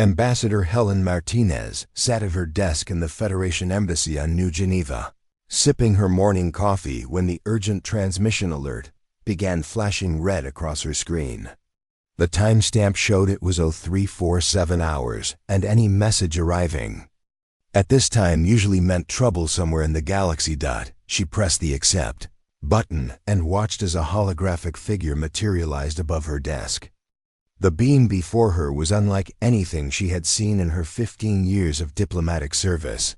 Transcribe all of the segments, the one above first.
Ambassador Helen Martinez sat at her desk in the Federation Embassy on New Geneva, sipping her morning coffee when the urgent transmission alert began flashing red across her screen. The timestamp showed it was 0347 hours, and any message arriving at this time usually meant trouble somewhere in the galaxy. She pressed the accept button and watched as a holographic figure materialized above her desk. The being before her was unlike anything she had seen in her 15 years of diplomatic service.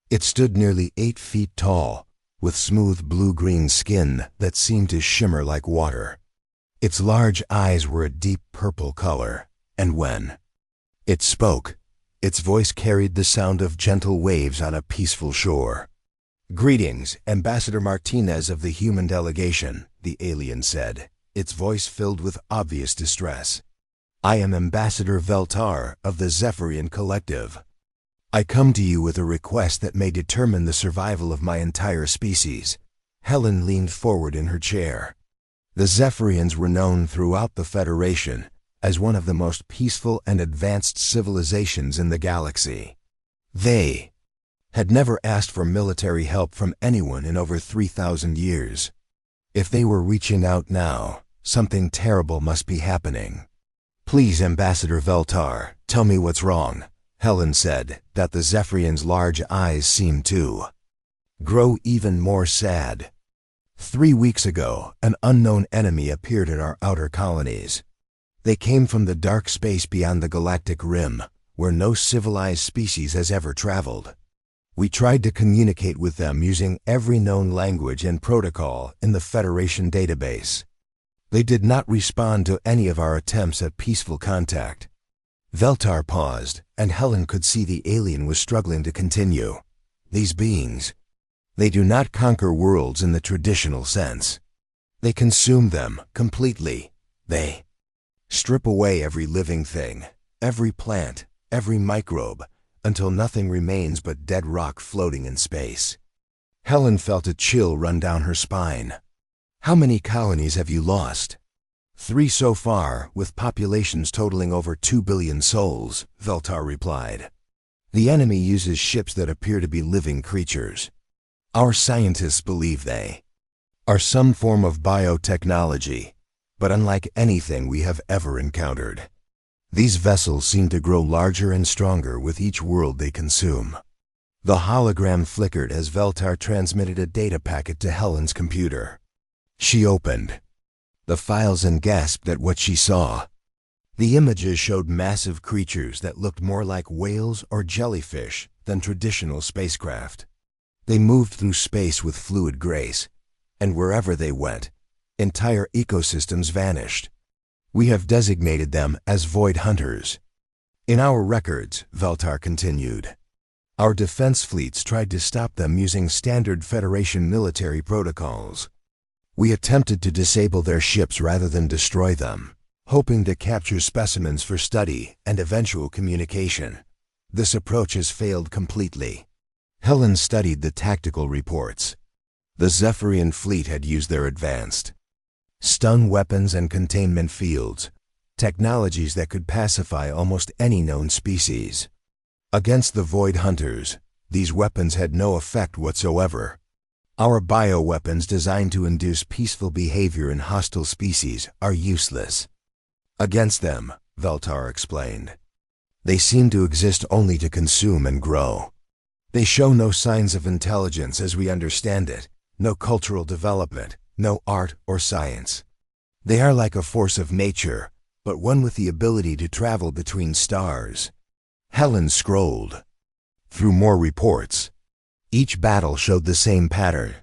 It stood nearly 8 feet tall, with smooth blue-green skin that seemed to shimmer like water. Its large eyes were a deep purple color, and when it spoke, its voice carried the sound of gentle waves on a peaceful shore. "Greetings, Ambassador Martinez of the human delegation," the alien said, its voice filled with obvious distress. "I am Ambassador Veltar of the Zephyrian Collective. I come to you with a request that may determine the survival of my entire species." Helen leaned forward in her chair. The Zephyrians were known throughout the Federation as one of the most peaceful and advanced civilizations in the galaxy. They had never asked for military help from anyone in over 3,000 years. If they were reaching out now, something terrible must be happening. "Please, Ambassador Veltar, tell me what's wrong," Helen said, that the Zephyrian's large eyes seemed to grow even more sad. 3 weeks ago, an unknown enemy appeared at our outer colonies. They came from the dark space beyond the galactic rim, where no civilized species has ever traveled. We tried to communicate with them using every known language and protocol in the Federation database. They did not respond to any of our attempts at peaceful contact. Veltar paused, and Helen could see the alien was struggling to continue. "These beings, they do not conquer worlds in the traditional sense. They consume them completely. They strip away every living thing, every plant, every microbe, until nothing remains but dead rock floating in space." Helen felt a chill run down her spine. "How many colonies have you lost?" "3 so far, with populations totaling over 2 billion souls," Veltar replied. "The enemy uses ships that appear to be living creatures. Our scientists believe they are some form of biotechnology, but unlike anything we have ever encountered. These vessels seem to grow larger and stronger with each world they consume." The hologram flickered as Veltar transmitted a data packet to Helen's computer. She opened the files and gasped at what she saw. The images showed massive creatures that looked more like whales or jellyfish than traditional spacecraft. They moved through space with fluid grace, and wherever they went, entire ecosystems vanished. "We have designated them as Void Hunters. In our records," Veltar continued, "our defense fleets tried to stop them using standard Federation military protocols. We attempted to disable their ships rather than destroy them, hoping to capture specimens for study and eventual communication. This approach has failed completely." Helen studied the tactical reports. The Zephyrian fleet had used their advanced stun weapons and containment fields, technologies that could pacify almost any known species. Against the Void Hunters, these weapons had no effect whatsoever. "Our bioweapons designed to induce peaceful behavior in hostile species are useless against them," Veltar explained. "They seem to exist only to consume and grow. They show no signs of intelligence as we understand it, no cultural development, no art or science. They are like a force of nature, but one with the ability to travel between stars." Helen scrolled through more reports. Each battle showed the same pattern.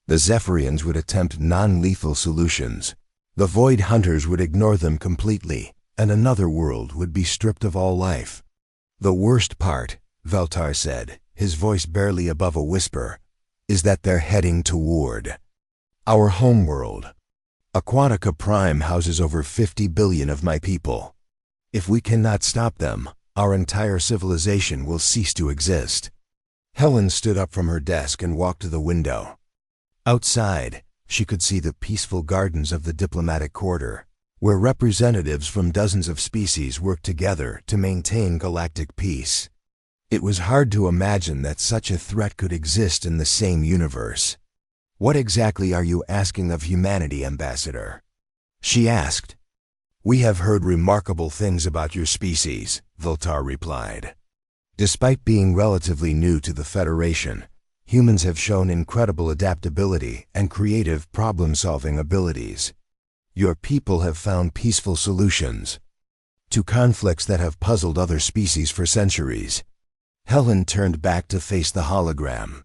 The Zephyrians would attempt non-lethal solutions. The Void Hunters would ignore them completely, and another world would be stripped of all life. "The worst part," Veltar said, his voice barely above a whisper, "is that they're heading toward our homeworld. Aquatica Prime houses over 50 billion of my people. If we cannot stop them, our entire civilization will cease to exist." Helen stood up from her desk and walked to the window. Outside, she could see the peaceful gardens of the diplomatic quarter, where representatives from dozens of species worked together to maintain galactic peace. It was hard to imagine that such a threat could exist in the same universe. "What exactly are you asking of humanity, Ambassador?" she asked. "We have heard remarkable things about your species," Voltar replied. "Despite being relatively new to the Federation, humans have shown incredible adaptability and creative problem-solving abilities. Your people have found peaceful solutions to conflicts that have puzzled other species for centuries." Helen turned back to face the hologram.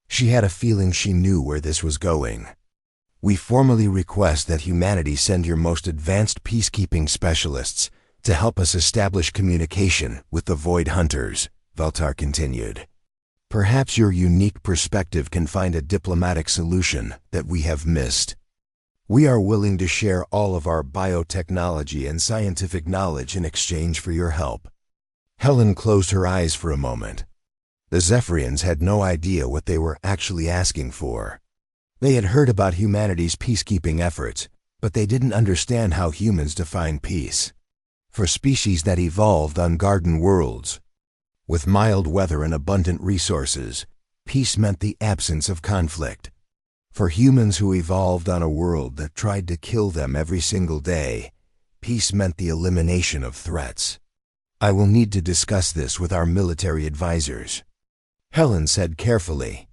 She had a feeling she knew where this was going. "We formally request that humanity send your most advanced peacekeeping specialists to help us establish communication with the Void Hunters," Voltar continued. "Perhaps your unique perspective can find a diplomatic solution that we have missed. We are willing to share all of our biotechnology and scientific knowledge in exchange for your help." Helen closed her eyes for a moment. The Zephyrians had no idea what they were actually asking for. They had heard about humanity's peacekeeping efforts, but they didn't understand how humans define peace. For species that evolved on garden worlds, with mild weather and abundant resources, peace meant the absence of conflict. For humans who evolved on a world that tried to kill them every single day, peace meant the elimination of threats. "I will need to discuss this with our military advisors," Helen said carefully.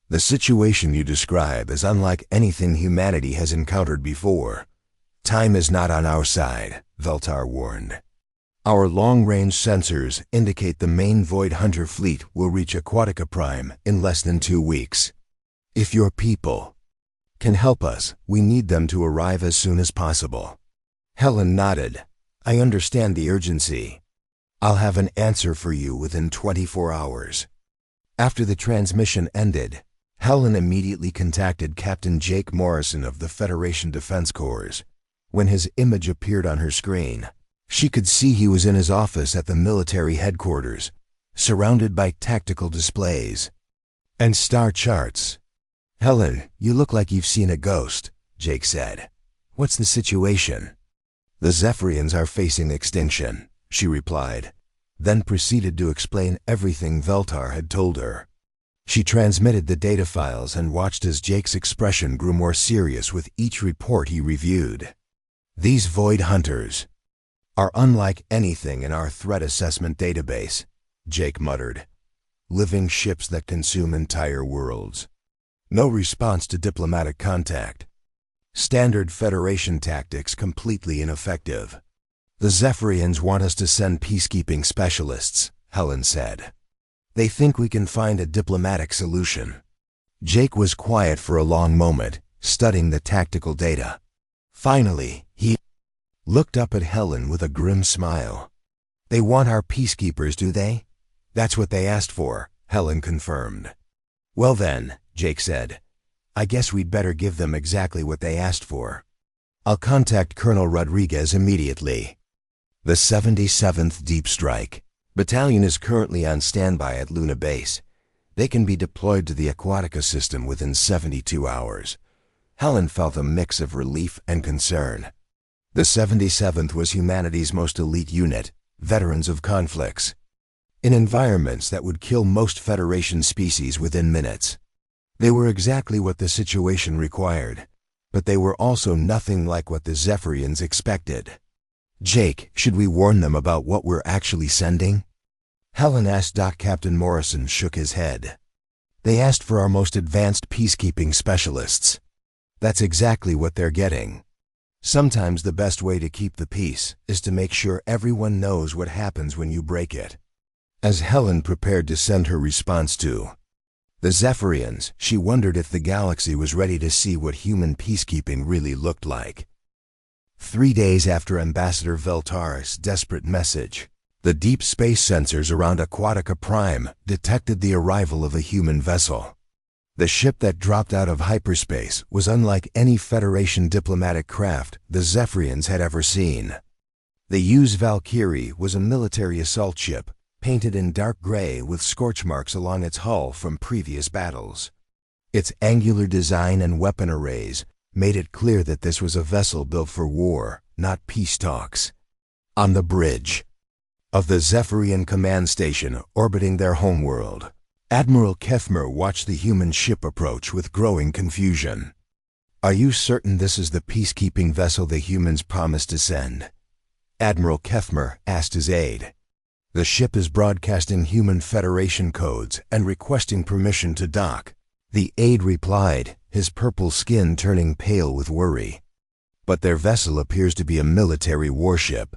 "The situation you describe is unlike anything humanity has encountered before. Time is not on our side," Voltar warned. "Our long-range sensors indicate the main Void Hunter fleet will reach Aquatica Prime in less than 2 weeks. If your people can help us, we need them to arrive as soon as possible." Helen nodded. "I understand the urgency. I'll have an answer for you within 24 hours. After the transmission ended, Helen immediately contacted Captain Jake Morrison of the Federation Defense Corps. When his image appeared on her screen, she could see he was in his office at the military headquarters, surrounded by tactical displays and star charts. "Helen, you look like you've seen a ghost," Jake said. "What's the situation?" "The Zephyrians are facing extinction," she replied, then proceeded to explain everything Voltar had told her. She transmitted the data files and watched as Jake's expression grew more serious with each report he reviewed. "These Void Hunters are unlike anything in our threat assessment database," Jake muttered. "Living ships that consume entire worlds. No response to diplomatic contact. Standard Federation tactics completely ineffective." "The Zephyrians want us to send peacekeeping specialists," Helen said. "They think we can find a diplomatic solution." Jake was quiet for a long moment, studying the tactical data. Finally, he looked up at Helen with a grim smile. "They want our peacekeepers, do they?" "That's what they asked for," Helen confirmed. "Well then," Jake said, "I guess we'd better give them exactly what they asked for. I'll contact Colonel Rodriguez immediately." The 77th Deep Strike Battalion is currently on standby at Luna Base. They can be deployed to the Aquatica system within 72 hours. Helen felt a mix of relief and concern. The 77th was humanity's most elite unit, veterans of conflicts, in environments that would kill most Federation species within minutes. They were exactly what the situation required, but they were also nothing like what the Zephyrians expected. "Jake, should we warn them about what we're actually sending?" Helen asked. Captain Morrison shook his head. "They asked for our most advanced peacekeeping specialists. That's exactly what they're getting. Sometimes the best way to keep the peace is to make sure everyone knows what happens when you break it." As Helen prepared to send her response to the Zephyrians, she wondered if the galaxy was ready to see what human peacekeeping really looked like. 3 days after Ambassador Voltar's desperate message, the deep space sensors around Aquatica Prime detected the arrival of a human vessel. The ship that dropped out of hyperspace was unlike any Federation diplomatic craft the Zephyrians had ever seen. The Hughes Valkyrie was a military assault ship, painted in dark gray with scorch marks along its hull from previous battles. Its angular design and weapon arrays made it clear that this was a vessel built for war, not peace talks. On the bridge of the Zephyrian command station orbiting their homeworld, Admiral Kefmer watched the human ship approach with growing confusion. "Are you certain this is the peacekeeping vessel the humans promised to send?" Admiral Kefmer asked his aide. "The ship is broadcasting human Federation codes and requesting permission to dock," the aide replied, his purple skin turning pale with worry. "But their vessel appears to be a military warship."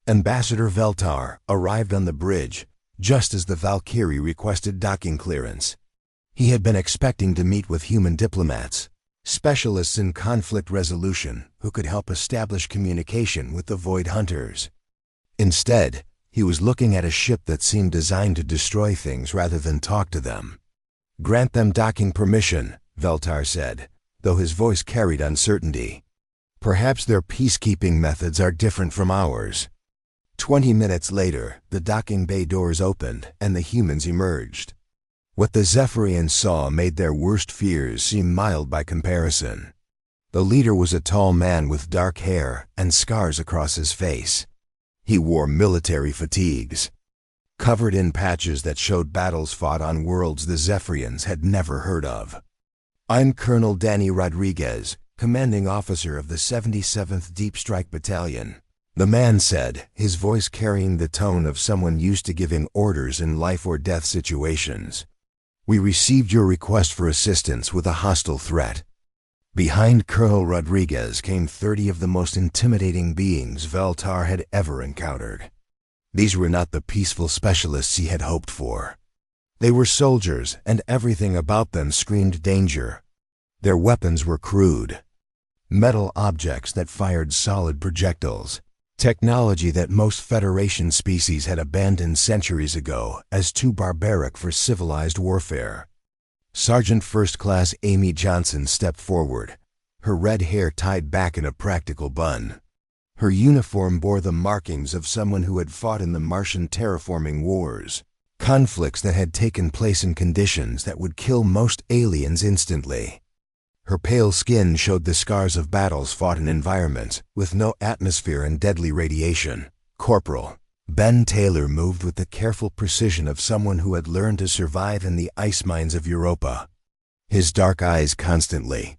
Ambassador Veltar arrived on the bridge just as the Valkyrie requested docking clearance. He had been expecting to meet with human diplomats, specialists in conflict resolution who could help establish communication with the Void Hunters. Instead, he was looking at a ship that seemed designed to destroy things rather than talk to them. "Grant them docking permission," Veltar said, though his voice carried uncertainty. "Perhaps their peacekeeping methods are different from ours." 20 minutes later, the docking bay doors opened and the humans emerged. What the Zephyrians saw made their worst fears seem mild by comparison. The leader was a tall man with dark hair and scars across his face. He wore military fatigues, covered in patches that showed battles fought on worlds the Zephyrians had never heard of. "I'm Colonel Danny Rodriguez, commanding officer of the 77th Deep Strike Battalion," the man said, his voice carrying the tone of someone used to giving orders in life-or-death situations. "We received your request for assistance with a hostile threat." Behind Colonel Rodriguez came 30 of the most intimidating beings Veltar had ever encountered. These were not the peaceful specialists he had hoped for. They were soldiers, and everything about them screamed danger. Their weapons were crude, metal objects that fired solid projectiles, technology that most Federation species had abandoned centuries ago as too barbaric for civilized warfare. Sergeant First Class Amy Johnson stepped forward, her red hair tied back in a practical bun. Her uniform bore the markings of someone who had fought in the Martian terraforming wars, conflicts that had taken place in conditions that would kill most aliens instantly. Her pale skin showed the scars of battles fought in environments with no atmosphere and deadly radiation. Corporal Ben Taylor moved with the careful precision of someone who had learned to survive in the ice mines of Europa. His dark eyes constantly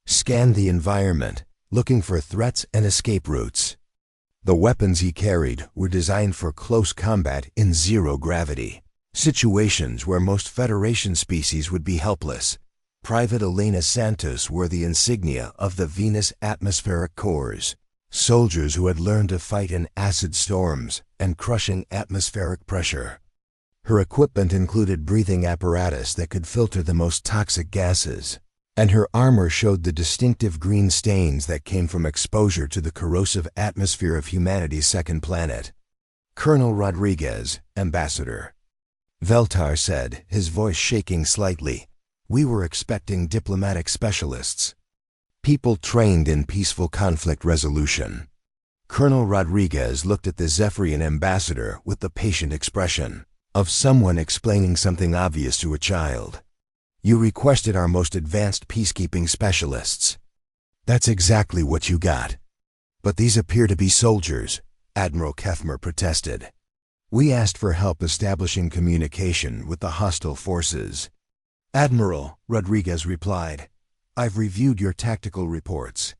scanned the environment, looking for threats and escape routes. The weapons he carried were designed for close combat in zero gravity, situations where most Federation species would be helpless. Private Elena Santos wore the insignia of the Venus Atmospheric Corps, soldiers who had learned to fight in acid storms and crushing atmospheric pressure. Her equipment included breathing apparatus that could filter the most toxic gases, and her armor showed the distinctive green stains that came from exposure to the corrosive atmosphere of humanity's second planet. "Colonel Rodriguez, Ambassador," Veltar said, his voice shaking slightly. "We were expecting diplomatic specialists, people trained in peaceful conflict resolution." Colonel Rodriguez looked at the Zephyrian ambassador with the patient expression of someone explaining something obvious to a child. "You requested our most advanced peacekeeping specialists. That's exactly what you got. But these appear to be soldiers," Admiral Kefmer protested. "We asked for help establishing communication with the hostile forces." "Admiral," Rodriguez replied, "I've reviewed your tactical reports.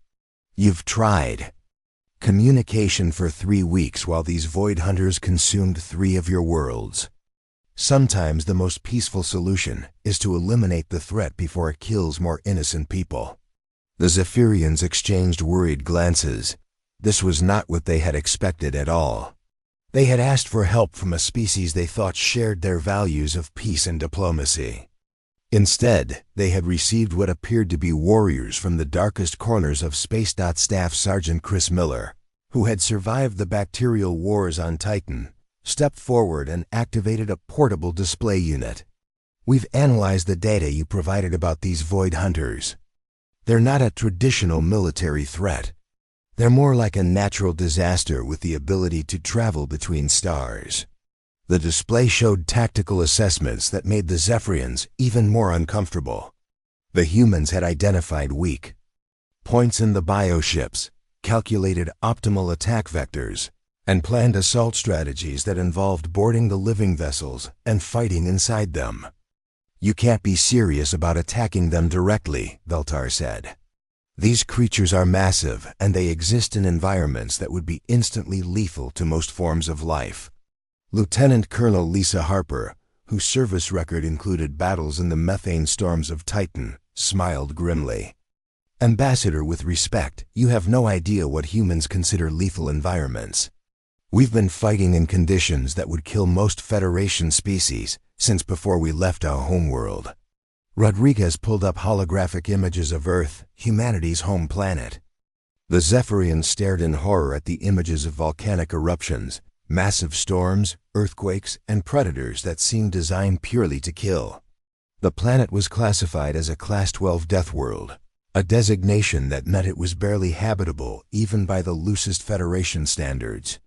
You've tried communication for 3 weeks while these Void Hunters consumed 3 of your worlds. Sometimes the most peaceful solution is to eliminate the threat before it kills more innocent people." The Zephyrians exchanged worried glances. This was not what they had expected at all. They had asked for help from a species they thought shared their values of peace and diplomacy. Instead, they had received what appeared to be warriors from the darkest corners of Space. Staff Sergeant Chris Miller, who had survived the bacterial wars on Titan, stepped forward and activated a portable display unit. "We've analyzed the data you provided about these Void Hunters. They're not a traditional military threat. They're more like a natural disaster with the ability to travel between stars." The display showed tactical assessments that made the Zephyrians even more uncomfortable. The humans had identified weak points in the bioships, calculated optimal attack vectors, and planned assault strategies that involved boarding the living vessels and fighting inside them. "You can't be serious about attacking them directly," Veltar said. "These creatures are massive, and they exist in environments that would be instantly lethal to most forms of life." Lieutenant Colonel Lisa Harper, whose service record included battles in the methane storms of Titan, smiled grimly. "Ambassador, with respect, you have no idea what humans consider lethal environments. We've been fighting in conditions that would kill most Federation species since before we left our homeworld." Rodriguez pulled up holographic images of Earth, humanity's home planet. The Zephyrians stared in horror at the images of volcanic eruptions, massive storms, earthquakes, and predators that seemed designed purely to kill. The planet was classified as a Class 12 death world, a designation that meant it was barely habitable even by the loosest Federation standards.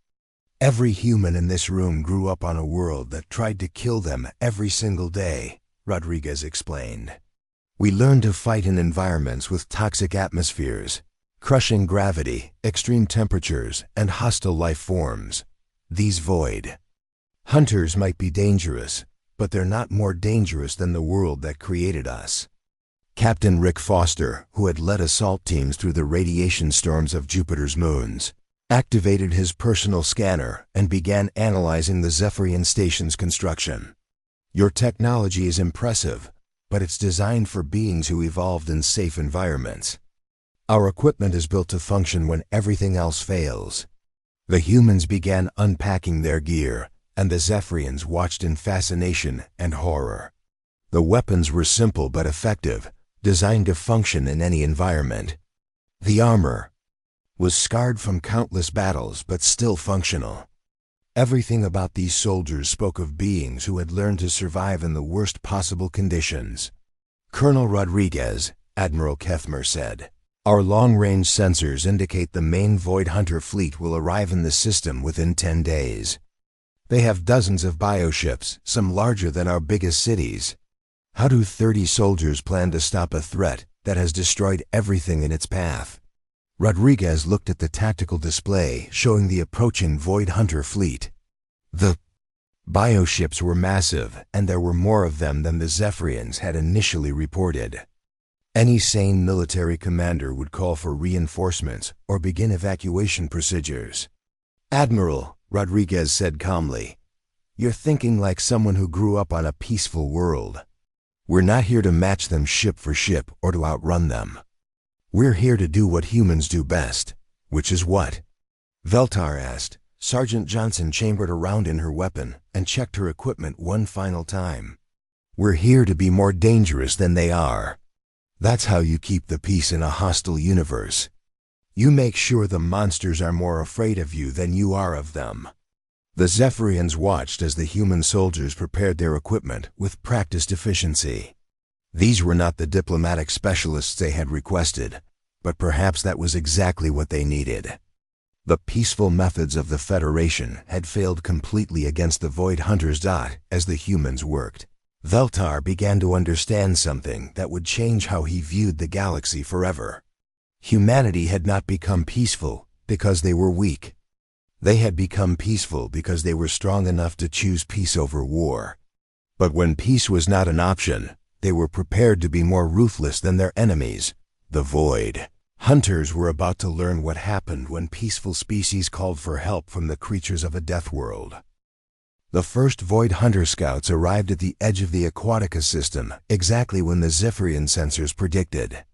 "Every human in this room grew up on a world that tried to kill them every single day," Rodriguez explained. "We learned to fight in environments with toxic atmospheres, crushing gravity, extreme temperatures, and hostile life forms. These void hunters might be dangerous, but they're not more dangerous than the world that created us." Captain Rick Foster, who had led assault teams through the radiation storms of Jupiter's moons, activated his personal scanner and began analyzing the Zephyrian station's construction. "Your technology is impressive, but it's designed for beings who evolved in safe environments. Our equipment is built to function when everything else fails." The humans began unpacking their gear, and the Zephyrians watched in fascination and horror. The weapons were simple but effective, designed to function in any environment. The armor was scarred from countless battles but still functional. Everything about these soldiers spoke of beings who had learned to survive in the worst possible conditions. "Colonel Rodriguez," Admiral Kethmer said, "our long-range sensors indicate the main Void Hunter fleet will arrive in the system within 10 days. They have dozens of bioships, some larger than our biggest cities. How do 30 soldiers plan to stop a threat that has destroyed everything in its path?" Rodriguez looked at the tactical display showing the approaching Void Hunter fleet. The bioships were massive, and there were more of them than the Zephyrians had initially reported. Any sane military commander would call for reinforcements or begin evacuation procedures. "Admiral," Rodriguez said calmly, "you're thinking like someone who grew up on a peaceful world. We're not here to match them ship for ship or to outrun them. We're here to do what humans do best." "Which is what?" Veltar asked. Sergeant Johnson chambered around in her weapon and checked her equipment one final time. "We're here to be more dangerous than they are. That's how you keep the peace in a hostile universe. You make sure the monsters are more afraid of you than you are of them." The Zephyrians watched as the human soldiers prepared their equipment with practiced efficiency. These were not the diplomatic specialists they had requested, but perhaps that was exactly what they needed. The peaceful methods of the Federation had failed completely against the Void Hunters. As the humans worked, Veltar began to understand something that would change how he viewed the galaxy forever. Humanity had not become peaceful because they were weak. They had become peaceful because they were strong enough to choose peace over war. But when peace was not an option, they were prepared to be more ruthless than their enemies, the Void Hunters. Were about to learn what happened when peaceful species called for help from the creatures of a death world. The first Void Hunter scouts arrived at the edge of the Aquatica system exactly when the Zephyrian sensors predicted.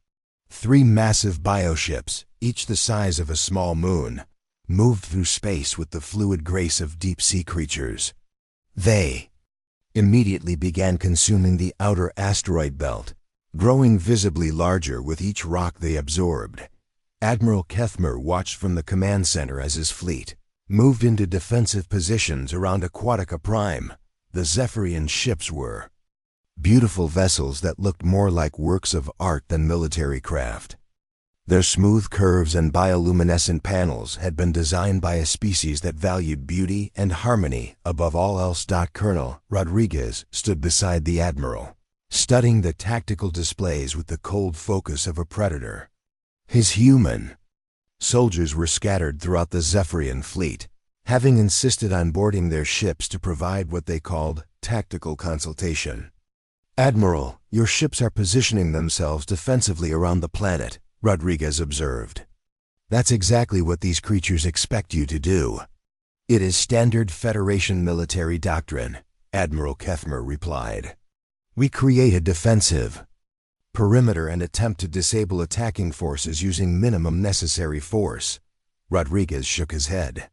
3 massive bioships, each the size of a small moon, moved through space with the fluid grace of deep-sea creatures. They immediately began consuming the outer asteroid belt, growing visibly larger with each rock they absorbed. Admiral Kethmer watched from the command center as his fleet moved into defensive positions around Aquatica Prime. The Zephyrian ships were beautiful vessels that looked more like works of art than military craft. Their smooth curves and bioluminescent panels had been designed by a species that valued beauty and harmony above all else. Colonel Rodriguez stood beside the Admiral, studying the tactical displays with the cold focus of a predator. His human soldiers were scattered throughout the Zephyrian fleet, having insisted on boarding their ships to provide what they called tactical consultation. "Admiral, your ships are positioning themselves defensively around the planet," Rodriguez observed. "That's exactly what these creatures expect you to do. It is standard Federation military doctrine," Admiral Kethmer replied. "We create a defensive perimeter and attempt to disable attacking forces using minimum necessary force." Rodriguez shook his head.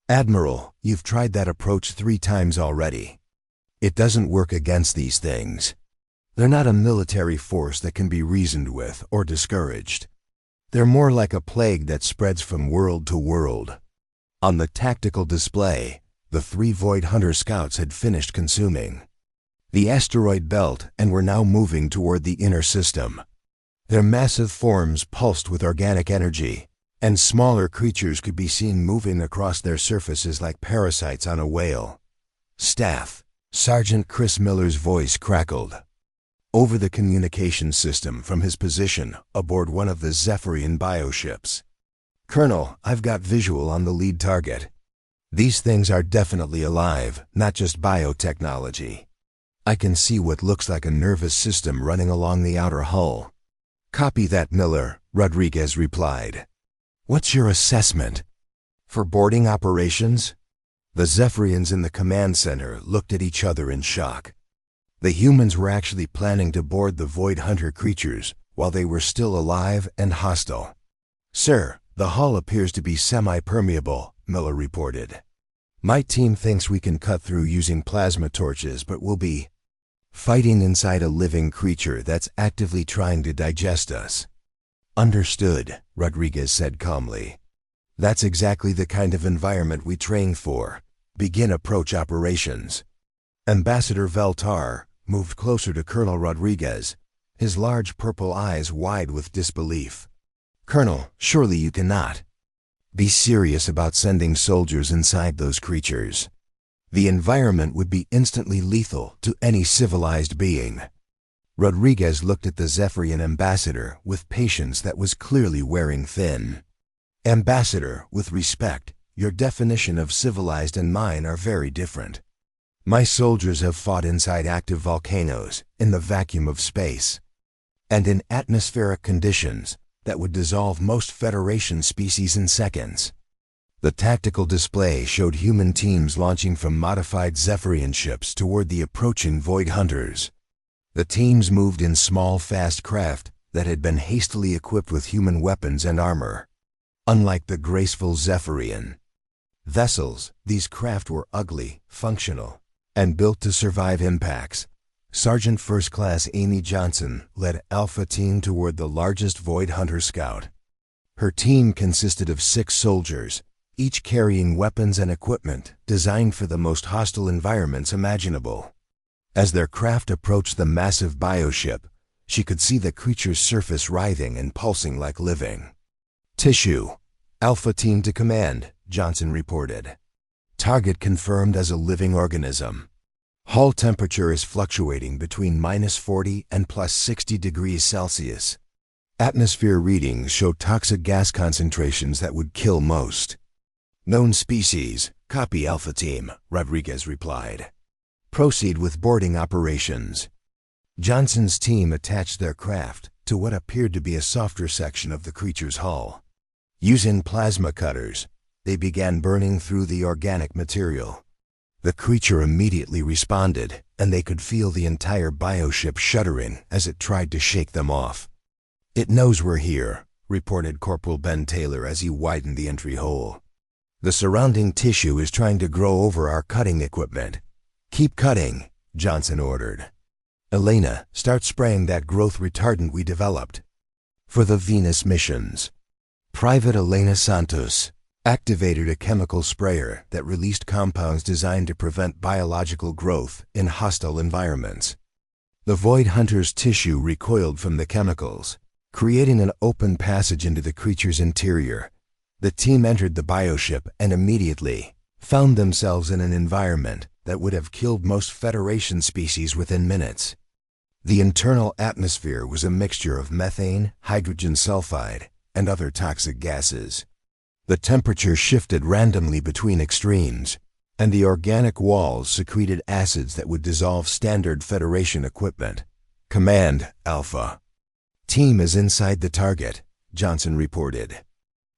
"Admiral, you've tried that approach 3 times already. It doesn't work against these things. They're not a military force that can be reasoned with or discouraged. They're more like a plague that spreads from world to world." On the tactical display, the 3 Void Hunter scouts had finished consuming the asteroid belt and were now moving toward the inner system. Their massive forms pulsed with organic energy, and smaller creatures could be seen moving across their surfaces like parasites on a whale. "Staff," Sergeant Chris Miller's voice crackled over the communication system from his position aboard one of the Zephyrian bioships. "Colonel, I've got visual on the lead target. These things are definitely alive, not just biotechnology. I can see what looks like a nervous system running along the outer hull." "Copy that, Miller," Rodriguez replied. "What's your assessment for boarding operations?" The Zephyrians in the command center looked at each other in shock. The humans were actually planning to board the Void Hunter creatures while they were still alive and hostile. "Sir, the hull appears to be semi-permeable," Miller reported. "My team thinks we can cut through using plasma torches, but we'll be fighting inside a living creature that's actively trying to digest us." "Understood," Rodriguez said calmly. "That's exactly the kind of environment we train for. Begin approach operations." Ambassador Veltar moved closer to Colonel Rodriguez, his large purple eyes wide with disbelief. "Colonel, surely you cannot be serious about sending soldiers inside those creatures. The environment would be instantly lethal to any civilized being." Rodriguez looked at the Zephyrian ambassador with patience that was clearly wearing thin. "Ambassador, with respect, your definition of civilized and mine are very different. My soldiers have fought inside active volcanoes, in the vacuum of space, and in atmospheric conditions that would dissolve most Federation species in seconds." The tactical display showed human teams launching from modified Zephyrian ships toward the approaching Void Hunters. The teams moved in small, fast craft that had been hastily equipped with human weapons and armor. Unlike the graceful Zephyrian vessels, these craft were ugly, functional, and built to survive impacts. Sergeant First Class Amy Johnson led Alpha Team toward the largest Void Hunter scout. Her team consisted of 6 soldiers, each carrying weapons and equipment designed for the most hostile environments imaginable. As their craft approached the massive bioship, she could see the creature's surface writhing and pulsing like living tissue. "Alpha Team to command," Johnson reported. "Target confirmed as a living organism. Hull temperature is fluctuating between -40 and +60 degrees Celsius. Atmosphere readings show toxic gas concentrations that would kill most known species." "Copy, Alpha Team," Rodriguez replied. "Proceed with boarding operations." Johnson's team attached their craft to what appeared to be a softer section of the creature's hull. Using plasma cutters, they began burning through the organic material. The creature immediately responded, and they could feel the entire bioship shuddering as it tried to shake them off. "It knows we're here," reported Corporal Ben Taylor as he widened the entry hole. "The surrounding tissue is trying to grow over our cutting equipment." "Keep cutting," Johnson ordered. "Elena, start spraying that growth retardant we developed for the Venus missions." Private Elena Santos activated a chemical sprayer that released compounds designed to prevent biological growth in hostile environments. The Void Hunter's tissue recoiled from the chemicals, creating an open passage into the creature's interior. The team entered the bioship and immediately found themselves in an environment that would have killed most Federation species within minutes. The internal atmosphere was a mixture of methane, hydrogen sulfide, and other toxic gases. The temperature shifted randomly between extremes, and the organic walls secreted acids that would dissolve standard Federation equipment. Command, Alpha. Team is inside the target, Johnson reported.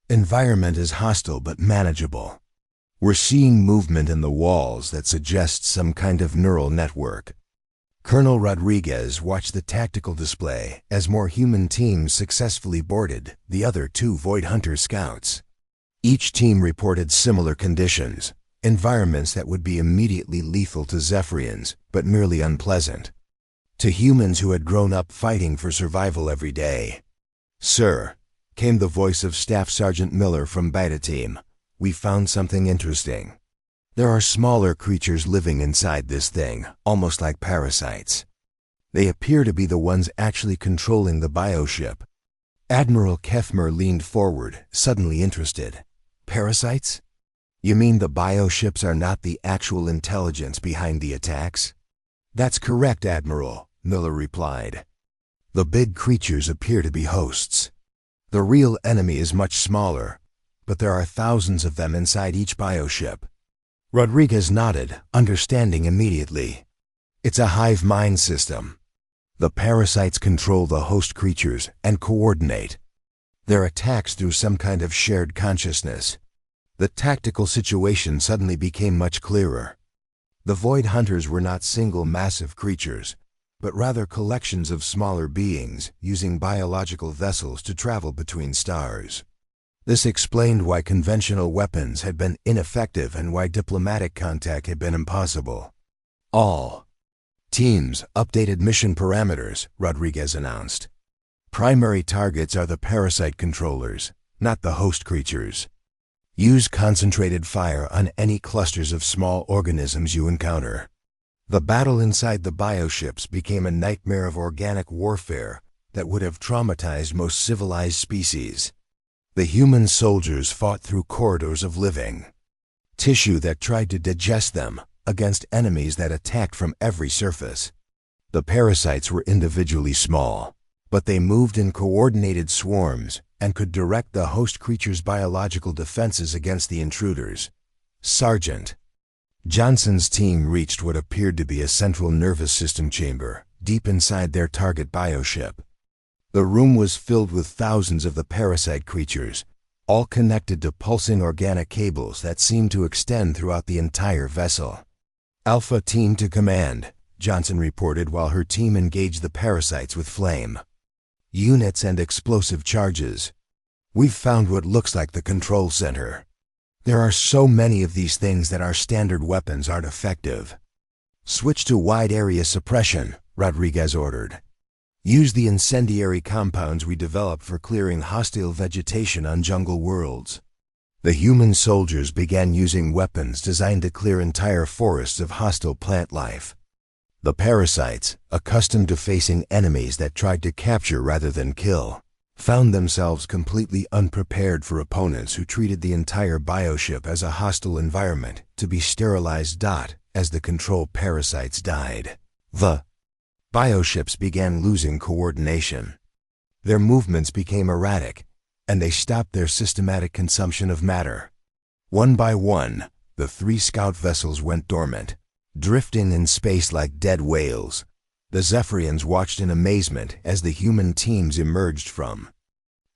Environment is hostile but manageable. We're seeing movement in the walls that suggests some kind of neural network. Colonel Rodriguez watched the tactical display as more human teams successfully boarded the other 2 Void Hunter scouts. Each team reported similar conditions, environments that would be immediately lethal to Zephyrians, but merely unpleasant to humans who had grown up fighting for survival every day. "Sir," came the voice of Staff Sergeant Miller from Beta Team, "we found something interesting. There are smaller creatures living inside this thing, almost like parasites. They appear to be the ones actually controlling the bioship." Admiral Kefmer leaned forward, suddenly interested. "Parasites? You mean the bioships are not the actual intelligence behind the attacks?" "That's correct, Admiral," Miller replied. "The big creatures appear to be hosts. The real enemy is much smaller, but there are thousands of them inside each bioship." Rodriguez nodded, understanding immediately. "It's a hive mind system. The parasites control the host creatures and coordinate their attacks through some kind of shared consciousness." The tactical situation suddenly became much clearer. The Void Hunters were not single massive creatures, but rather collections of smaller beings using biological vessels to travel between stars. This explained why conventional weapons had been ineffective and why diplomatic contact had been impossible. "All teams updated mission parameters," Rodriguez announced. "Primary targets are the parasite controllers, not the host creatures. Use concentrated fire on any clusters of small organisms you encounter." The battle inside the bioships became a nightmare of organic warfare that would have traumatized most civilized species. The human soldiers fought through corridors of living tissue that tried to digest them against enemies that attacked from every surface. The parasites were individually small, but they moved in coordinated swarms and could direct the host creature's biological defenses against the intruders. "Sergeant." Johnson's team reached what appeared to be a central nervous system chamber, deep inside their target bioship. The room was filled with thousands of the parasite creatures, all connected to pulsing organic cables that seemed to extend throughout the entire vessel. "Alpha Team to command," Johnson reported while her team engaged the parasites with flame units and explosive charges. "We've found what looks like the control center. There are so many of these things that our standard weapons aren't effective." "Switch to wide area suppression," Rodriguez ordered. "Use the incendiary compounds we developed for clearing hostile vegetation on jungle worlds." The human soldiers began using weapons designed to clear entire forests of hostile plant life. The parasites, accustomed to facing enemies that tried to capture rather than kill, found themselves completely unprepared for opponents who treated the entire bioship as a hostile environment to be sterilized. As the control parasites died, the bioships began losing coordination. Their movements became erratic, and they stopped their systematic consumption of matter. One by one, the 3 scout vessels went dormant, drifting in space like dead whales. The Zephyrians watched in amazement as the human teams emerged from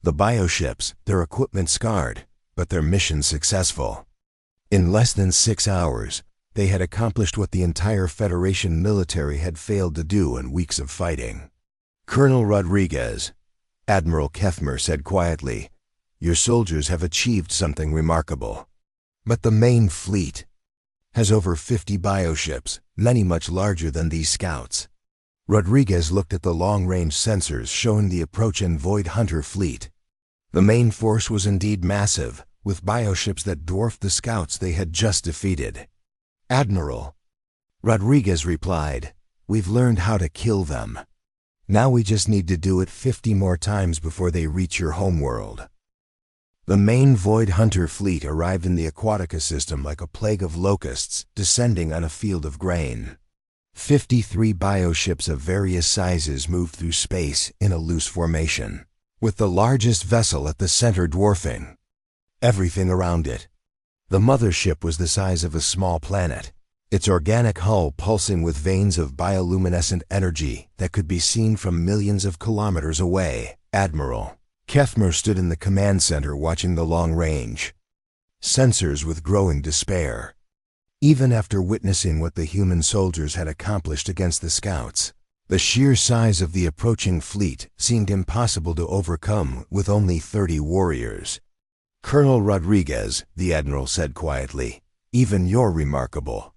the bioships, their equipment scarred, but their mission successful. In less than 6 hours, they had accomplished what the entire Federation military had failed to do in weeks of fighting. "Colonel Rodriguez," Admiral Kefmer said quietly, "your soldiers have achieved something remarkable. But the main fleet has over 50 bioships, many much larger than these scouts." Rodriguez looked at the long-range sensors showing the approach and Void Hunter fleet. The main force was indeed massive, with bioships that dwarfed the scouts they had just defeated. "Admiral," Rodriguez replied, "we've learned how to kill them. Now we just need to do it 50 more times before they reach your homeworld." The main Void Hunter fleet arrived in the Aquatica system like a plague of locusts descending on a field of grain. 53 bioships of various sizes moved through space in a loose formation. with the largest vessel at the center dwarfing everything around it. The mothership was the size of a small planet, its organic hull pulsing with veins of bioluminescent energy that could be seen from millions of kilometers away. Admiral Kethmer stood in the command center watching the long range sensors with growing despair. Even after witnessing what the human soldiers had accomplished against the scouts, the sheer size of the approaching fleet seemed impossible to overcome with only 30 warriors. "Colonel Rodriguez," the admiral said quietly, "even you're remarkable.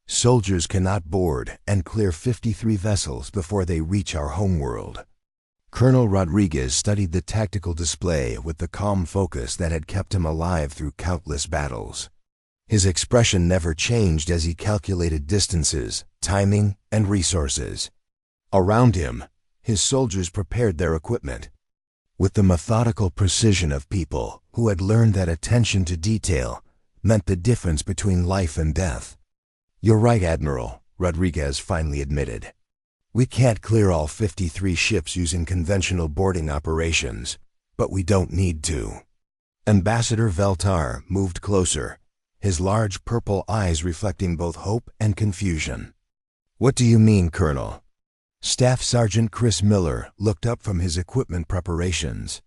Soldiers cannot board and clear 53 vessels before they reach our homeworld." Colonel Rodriguez studied the tactical display with the calm focus that had kept him alive through countless battles. His expression never changed as he calculated distances, timing, and resources. Around him, his soldiers prepared their equipment with the methodical precision of people who had learned that attention to detail meant the difference between life and death. "You're right, Admiral," Rodriguez finally admitted. "We can't clear all 53 ships using conventional boarding operations, but we don't need to." Ambassador Veltar moved closer, his large purple eyes reflecting both hope and confusion. "What do you mean, Colonel?" Staff Sergeant Chris Miller looked up from his equipment preparations.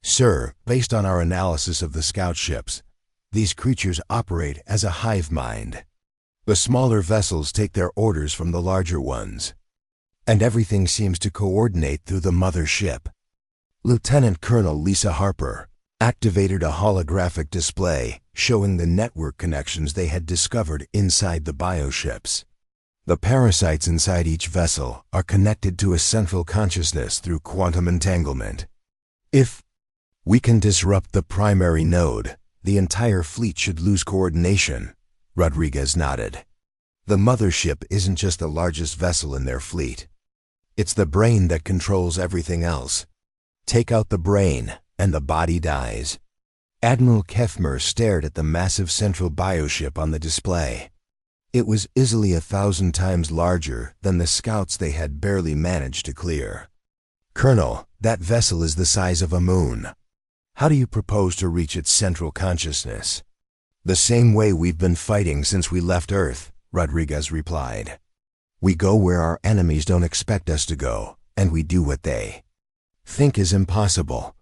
"Sir, based on our analysis of the scout ships, these creatures operate as a hive mind. The smaller vessels take their orders from the larger ones, and everything seems to coordinate through the mother ship." Lieutenant Colonel Lisa Harper activated a holographic display showing the network connections they had discovered inside the bioships. The parasites inside each vessel are connected to a central consciousness through quantum entanglement. "If we can disrupt the primary node, the entire fleet should lose coordination," Rodriguez nodded. "The mothership isn't just the largest vessel in their fleet. It's the brain that controls everything else. Take out the brain, and the body dies." Admiral Kethmer stared at the massive central bioship on the display. It was easily 1,000 times larger than the scouts they had barely managed to clear. "Colonel, that vessel is the size of a moon. How do you propose to reach its central consciousness?" "The same way we've been fighting since we left Earth," Rodriguez replied. "We go where our enemies don't expect us to go, and we do what they think is impossible."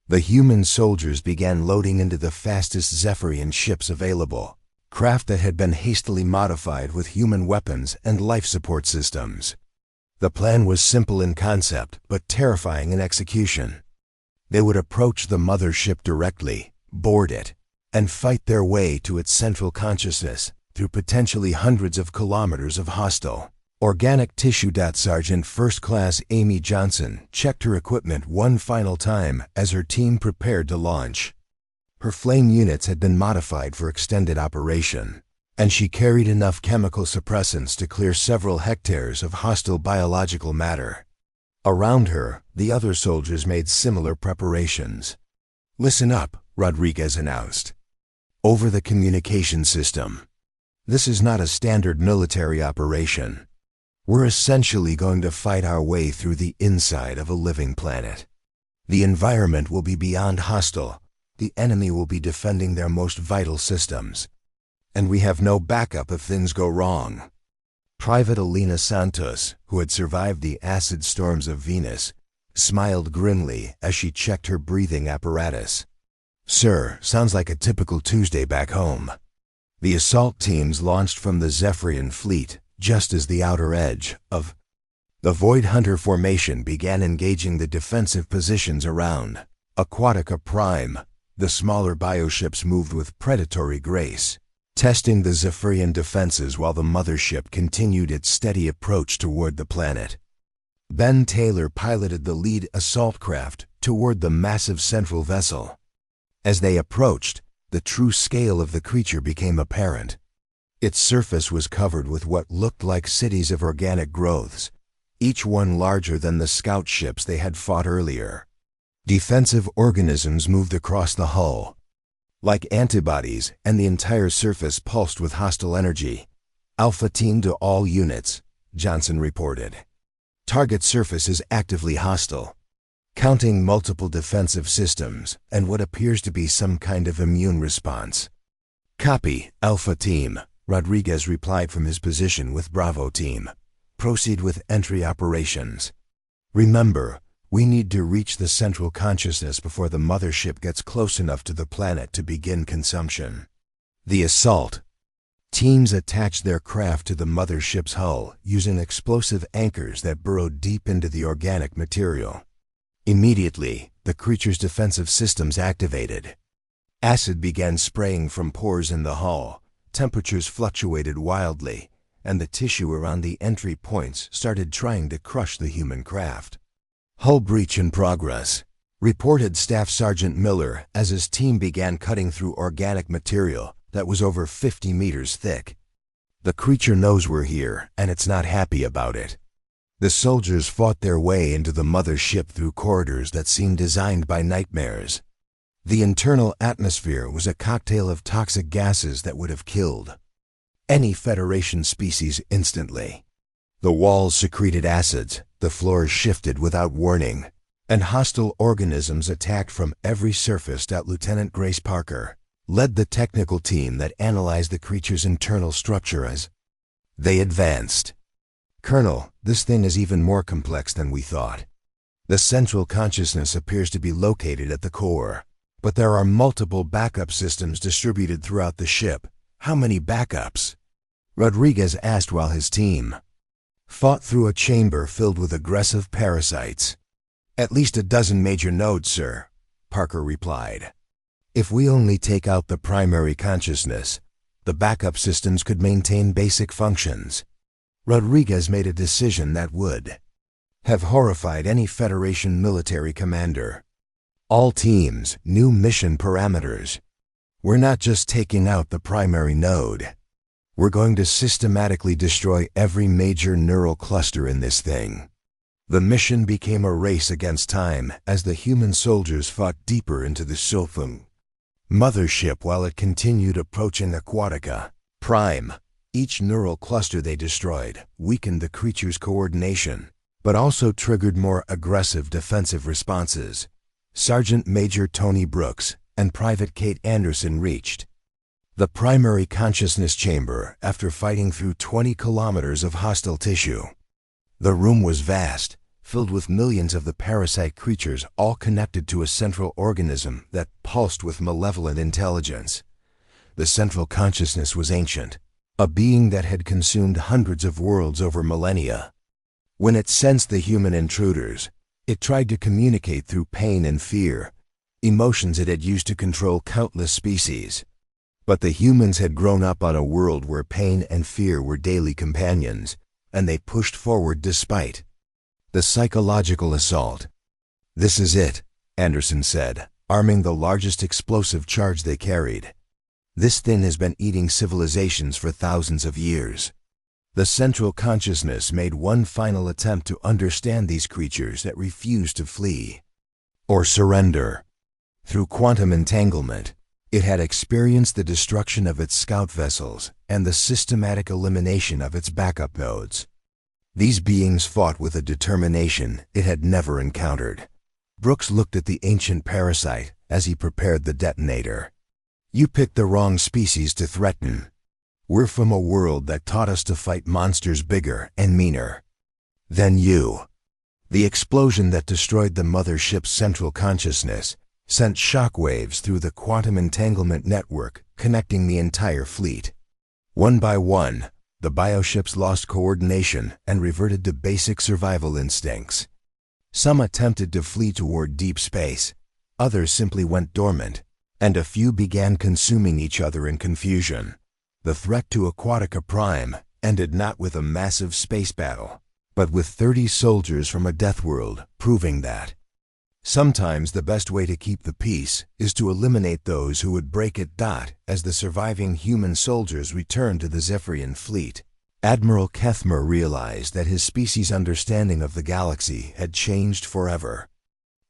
The human soldiers began loading into the fastest Zephyrian ships available, craft that had been hastily modified with human weapons and life support systems. The plan was simple in concept, but terrifying in execution. They would approach the mothership directly, board it, and fight their way to its central consciousness through potentially hundreds of kilometers of hostile organic tissue. Sergeant First Class Amy Johnson checked her equipment one final time as her team prepared to launch. Her flame units had been modified for extended operation, and she carried enough chemical suppressants to clear several hectares of hostile biological matter. Around her, the other soldiers made similar preparations. "Listen up," Rodriguez announced. "Over the communication system. This is not a standard military operation. We're essentially going to fight our way through the inside of a living planet. The environment will be beyond hostile. The enemy will be defending their most vital systems. And we have no backup if things go wrong." Private Alina Santos, who had survived the acid storms of Venus, smiled grimly as she checked her breathing apparatus. "Sir, sounds like a typical Tuesday back home." The assault teams launched from the Zephyrian fleet just as the outer edge of the Void Hunter formation began engaging the defensive positions around Aquatica Prime. The smaller bioships moved with predatory grace, testing the Zephyrian defenses while the mothership continued its steady approach toward the planet. Ben Taylor piloted the lead assault craft toward the massive central vessel. As they approached, the true scale of the creature became apparent. Its surface was covered with what looked like cities of organic growths, each one larger than the scout ships they had fought earlier. Defensive organisms moved across the hull like antibodies, and the entire surface pulsed with hostile energy. "Alpha Team to all units," Johnson reported. "Target surface is actively hostile. counting multiple defensive systems and what appears to be some kind of immune response. "Copy, Alpha Team," Rodriguez replied from his position with Bravo Team. "Proceed with entry operations. Remember, we need to reach the central consciousness before the mothership gets close enough to the planet to begin consumption." The assault. Teams attached their craft to the mothership's hull using explosive anchors that burrowed deep into the organic material. Immediately, the creature's defensive systems activated. Acid began spraying from pores in the hull, temperatures fluctuated wildly, and the tissue around the entry points started trying to crush the human craft. "Hull breach in progress," reported Staff Sergeant Miller as his team began cutting through organic material that was over 50 meters thick. "The creature knows we're here, and it's not happy about it." The soldiers fought their way into the mothership through corridors that seemed designed by nightmares. The internal atmosphere was a cocktail of toxic gases that would have killed any Federation species instantly. The walls secreted acids, the floors shifted without warning, and hostile organisms attacked from every surface that Lieutenant Grace Parker led the technical team that analyzed the creature's internal structure as they advanced. "Colonel, this thing is even more complex than we thought. The central consciousness appears to be located at the core, but there are multiple backup systems distributed throughout the ship. How many backups?" Rodriguez asked while his team fought through a chamber filled with aggressive parasites. "At least a dozen major nodes, sir," Parker replied. "If we only take out the primary consciousness, the backup systems could maintain basic functions." Rodriguez made a decision that would have horrified any Federation military commander. "All teams, new mission parameters. We're not just taking out the primary node. We're going to systematically destroy every major neural cluster in this thing." The mission became a race against time as the human soldiers fought deeper into the Sothung mothership while it continued approaching Aquatica Prime. Each neural cluster they destroyed weakened the creature's coordination, but also triggered more aggressive defensive responses. Sergeant Major Tony Brooks and Private Kate Anderson reached the primary consciousness chamber after fighting through 20 kilometers of hostile tissue. The room was vast, filled with millions of the parasite creatures all connected to a central organism that pulsed with malevolent intelligence. The central consciousness was ancient, a being that had consumed hundreds of worlds over millennia. When it sensed the human intruders, it tried to communicate through pain and fear, emotions it had used to control countless species. But the humans had grown up on a world where pain and fear were daily companions, and they pushed forward despite the psychological assault. "This is it," Anderson said, arming the largest explosive charge they carried. "This thing has been eating civilizations for thousands of years." The central consciousness made one final attempt to understand these creatures that refused to flee or surrender. Through quantum entanglement, it had experienced the destruction of its scout vessels and the systematic elimination of its backup nodes. These beings fought with a determination it had never encountered. Brooks looked at the ancient parasite as he prepared the detonator. "You picked the wrong species to threaten. We're from a world that taught us to fight monsters bigger and meaner than you." The explosion that destroyed the mothership's central consciousness sent shockwaves through the quantum entanglement network connecting the entire fleet. One by one, the bioships lost coordination and reverted to basic survival instincts. Some attempted to flee toward deep space, others simply went dormant, and a few began consuming each other in confusion. The threat to Aquatica Prime ended not with a massive space battle, but with 30 soldiers from a death world proving that sometimes the best way to keep the peace is to eliminate those who would break it. As the surviving human soldiers returned to the Zephyrian fleet, Admiral Kethmer realized that his species' understanding of the galaxy had changed forever.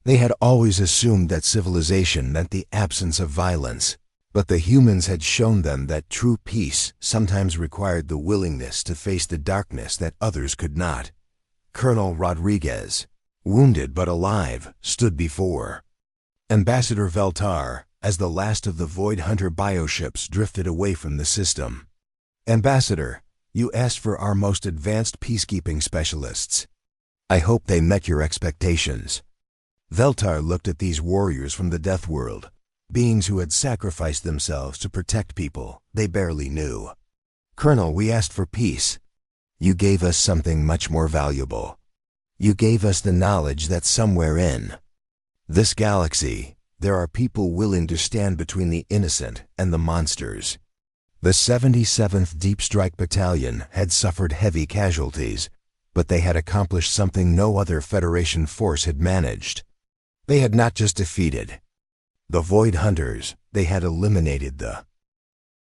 They had always assumed that civilization meant the absence of violence, but the humans had shown them that true peace sometimes required the willingness to face the darkness that others could not. "Colonel Rodriguez, wounded but alive, stood before Ambassador Veltar as the last of the Void Hunter bioships drifted away from the system. "Ambassador, you asked for our most advanced peacekeeping specialists. I hope they met your expectations." Veltar looked at these warriors from the Death World, beings who had sacrificed themselves to protect people they barely knew. "Colonel, we asked for peace. You gave us something much more valuable. You gave us the knowledge that somewhere in this galaxy, there are people willing to stand between the innocent and the monsters." The 77th Deep Strike Battalion had suffered heavy casualties, but they had accomplished something no other Federation force had managed. They had not just defeated the Void Hunters, they had eliminated the